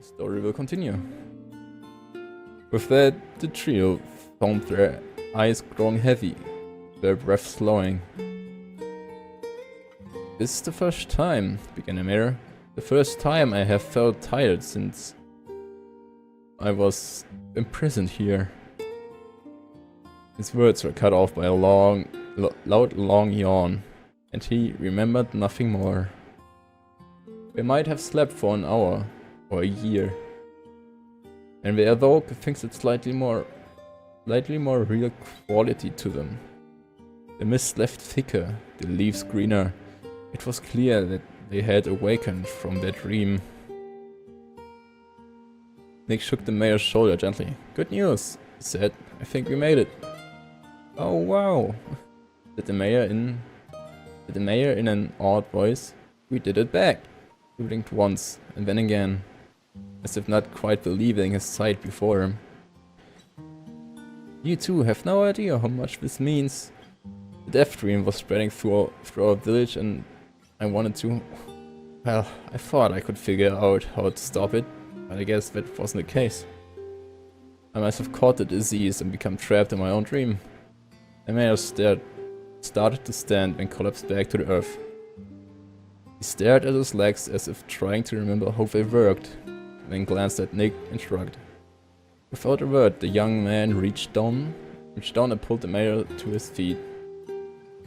the story will continue. With that, the trio found their eyes growing heavy, their breath slowing. This is the first time, began Amir. The first time I have felt tired since I was imprisoned here. His words were cut off by a loud long yawn, and he remembered nothing more. We might have slept for an hour, or a year. And they awoke things with slightly more real quality to them. The mist left thicker, the leaves greener. It was clear that they had awakened from their dream. Nick shook the mayor's shoulder gently. "Good news," he said. "I think we made it." "Oh wow," said the mayor in an awed voice. "We did it back." He blinked once, and then again, as if not quite believing his sight before him. "You two have no idea how much this means." The death dream was spreading through our village, and I wanted to... Well, I thought I could figure out how to stop it, but I guess that wasn't the case. I must have caught the disease and become trapped in my own dream. The mayor started to stand and collapsed back to the earth. He stared at his legs as if trying to remember how they worked, then glanced at Nick and shrugged. Without a word, the young man reached down and pulled the mayor to his feet.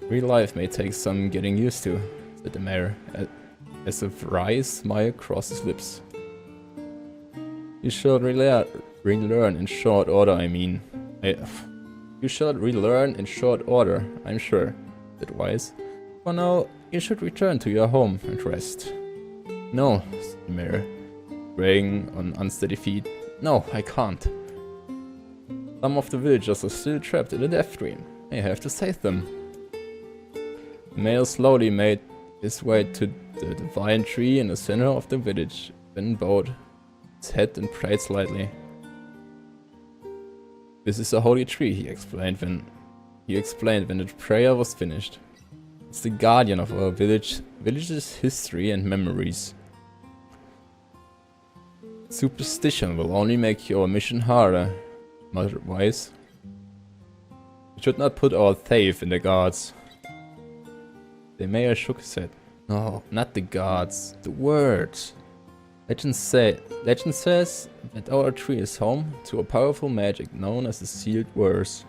"Real life may take some getting used to," said the mayor, as a wry smile crossed his lips. "You shall relearn in short order, I mean. You shall relearn in short order, I'm sure," said Wise. "For now, you should return to your home and rest." "No," said the mayor, swaying on unsteady feet. "No, I can't. Some of the villagers are still trapped in a death dream. I have to save them." The mayor slowly made his way to the divine tree in the center of the village, then bowed his head and prayed slightly. "This is a holy tree," he explained when the prayer was finished. "It's the guardian of our village's history and memories. Superstition will only make your mission harder," muttered Wise. "We should not put our faith in the gods." The mayor shook his head. "No, not the gods, the words. Legend says that our tree is home to a powerful magic known as the sealed words."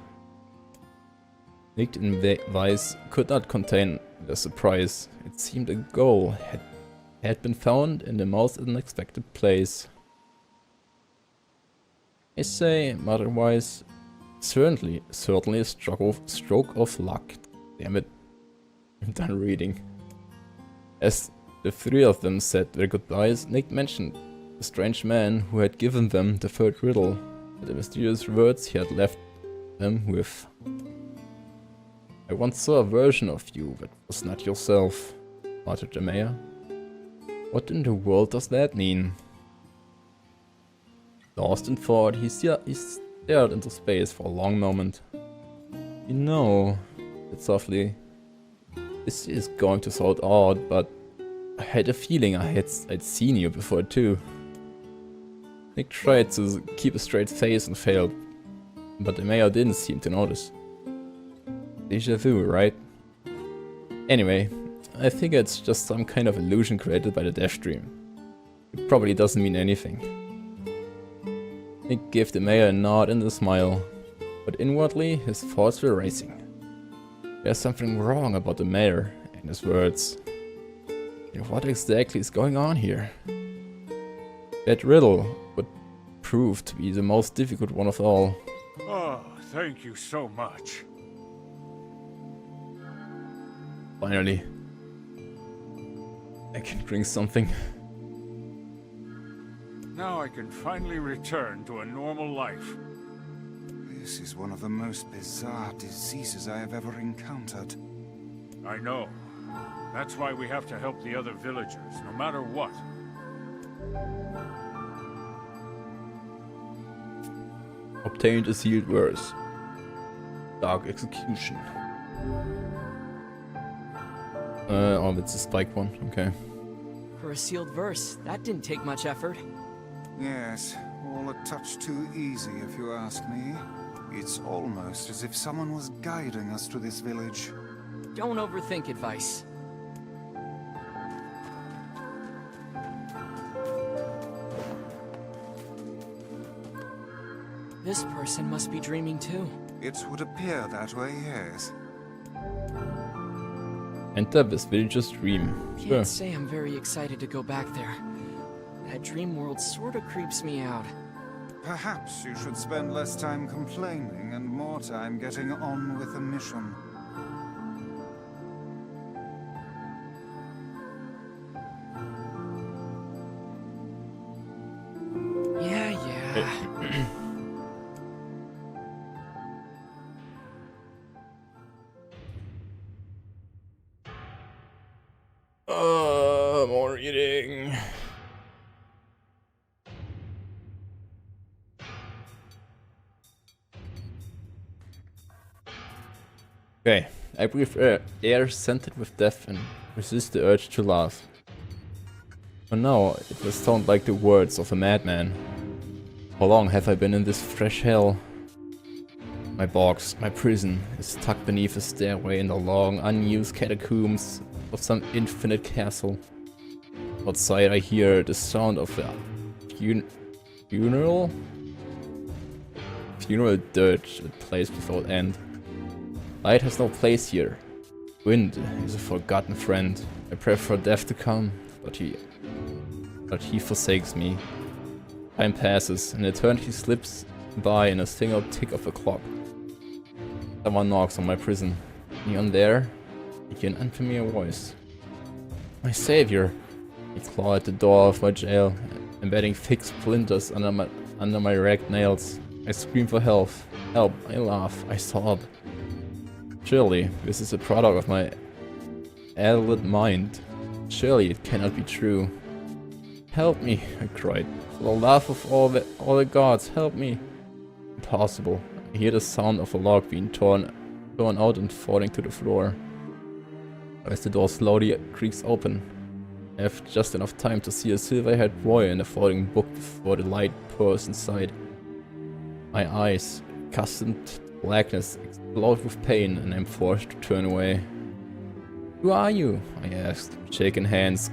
Nick and Weiss could not contain their surprise. It seemed a goal had been found in the most unexpected place. "I say," muttered Weiss, certainly a stroke of luck. Damn it. I'm done reading." As the three of them said their goodbyes, Nick mentioned the strange man who had given them the third riddle, and the mysterious words he had left them with. "I once saw a version of you that was not yourself," muttered the mayor. "What in the world does that mean?" Lost in thought, he stared into space for a long moment. "You know," he said softly, "this is going to sound odd, but I had a feeling I'd seen you before too." Nick tried to keep a straight face and failed, but the mayor didn't seem to notice. Deja vu, right? Anyway, I think it's just some kind of illusion created by the death dream. It probably doesn't mean anything. Nick gave the mayor a nod and a smile, but inwardly his thoughts were racing. There's something wrong about the mayor and his words. And what exactly is going on here? That riddle would prove to be the most difficult one of all. Oh, thank you so much. Finally, I can drink something. Now I can finally return to a normal life. This is one of the most bizarre diseases I have ever encountered. I know. That's why we have to help the other villagers, no matter what. Obtained a sealed verse. Dark execution. Oh, it's a spike one. Okay. For a sealed verse, that didn't take much effort. Yes, all a touch too easy if you ask me. It's almost as if someone was guiding us to this village. Don't overthink advice. This person must be dreaming too. It would appear that way, yes. Enter this villager's dream. Sure. Can't say I'm very excited to go back there. That dream world sorta creeps me out. Perhaps you should spend less time complaining and more time getting on with the mission. Yeah. More reading. Okay, I breathe air scented with death and resist the urge to laugh. For now, it will sound like the words of a madman. How long have I been in this fresh hell? My box, my prison, is tucked beneath a stairway in the long, unused catacombs of some infinite castle. Outside I hear the sound of a funeral dirge that plays without end. Light has no place here. Wind is a forgotten friend. I pray for death to come, but he forsakes me. Time passes, and eternity slips by in a single tick of a clock. Someone knocks on my prison. Beyond there, I hear an unfamiliar voice. My savior! I claw at the door of my jail, embedding thick splinters under my ragged nails. I scream for help. Help! I laugh. I sob. Surely, this is a product of my addled mind. Surely it cannot be true. Help me! I cried. For the love of all the gods, help me! Impossible. I hear the sound of a log being torn out and falling to the floor. As the door slowly creaks open, I have just enough time to see a silver-haired boy in a folding book before the light pours inside. My eyes, accustomed to blackness, explode with pain, and I'm forced to turn away. Who are you? I asked, shaking hands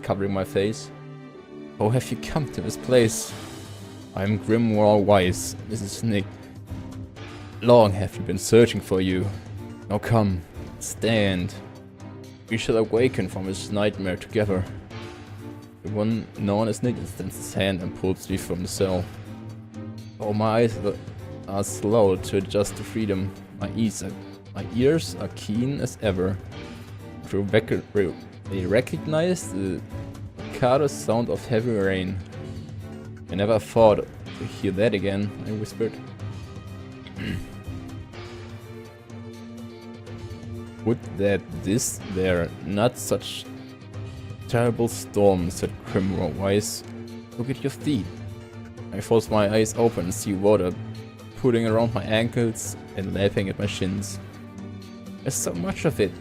covering my face. How have you come to this place? I'm Grimoire Wise, Mrs. Nick. Long have we been searching for you. Now come, stand. We shall awaken from this nightmare together. The one known as Nick extends his hand and pulls me from the cell. Oh, my eyes are slow to adjust to freedom. My ears are keen as ever. They recognize the staccato sound of heavy rain. I never thought to hear that again, I whispered. Would that this there not such terrible storm, said Grimoire Wise. Look at your feet. I force my eyes open and see water pooling around my ankles and lapping at my shins. There's so much of it.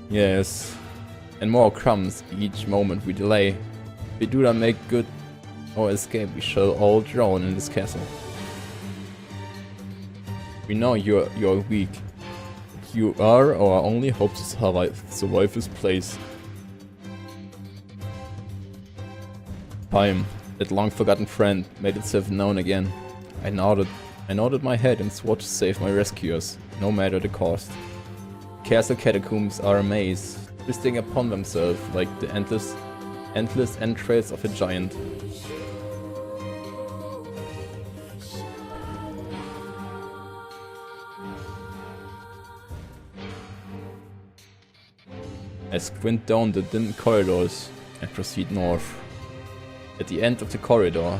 Yes, and more comes each moment we delay. If we do not make good or escape, we shall all drown in this castle. We know you're weak. But you are our only hope to survive this place. Time, that long-forgotten friend, made itself known again. I nodded my head and swore to save my rescuers, no matter the cost. Castle catacombs are a maze, twisting upon themselves like the endless entrails of a giant. I squint down the dim corridors and proceed north. At the end of the corridor,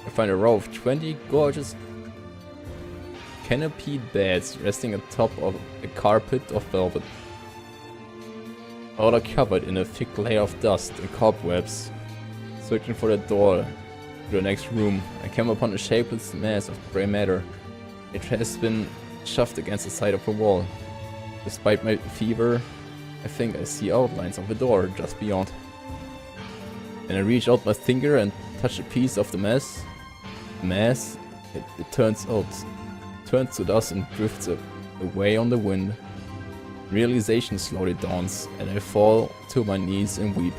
I find a row of 20 gorgeous canopied beds resting atop of a carpet of velvet. All are covered in a thick layer of dust and cobwebs. Searching for the door to the next room, I came upon a shapeless mass of grey matter. It has been shoved against the side of a wall. Despite my fever, I think I see outlines of a door just beyond. And I reach out my finger and touch a piece of the mass. It turns to dust and drifts away on the wind. Realization slowly dawns, and I fall to my knees and weep.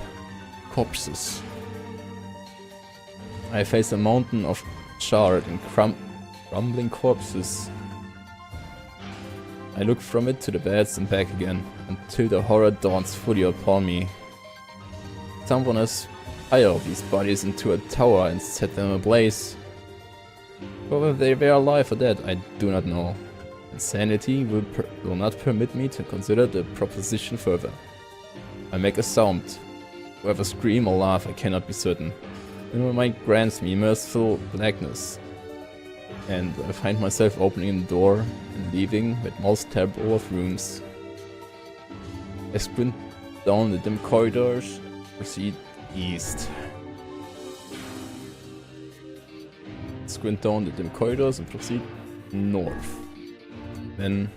Corpses. I face a mountain of charred and crumbling corpses. I look from it to the beds and back again, until the horror dawns fully upon me. Someone has piled these bodies into a tower and set them ablaze. Whether they were alive or dead, I do not know. Insanity will not permit me to consider the proposition further. I make a sound. Whether scream or laugh, I cannot be certain. And my mind grants me merciful blackness. And I find myself opening the door and leaving that most terrible of rooms. I sprint down the dim corridors, proceed east. Squint down the dim corridors and proceed north. Then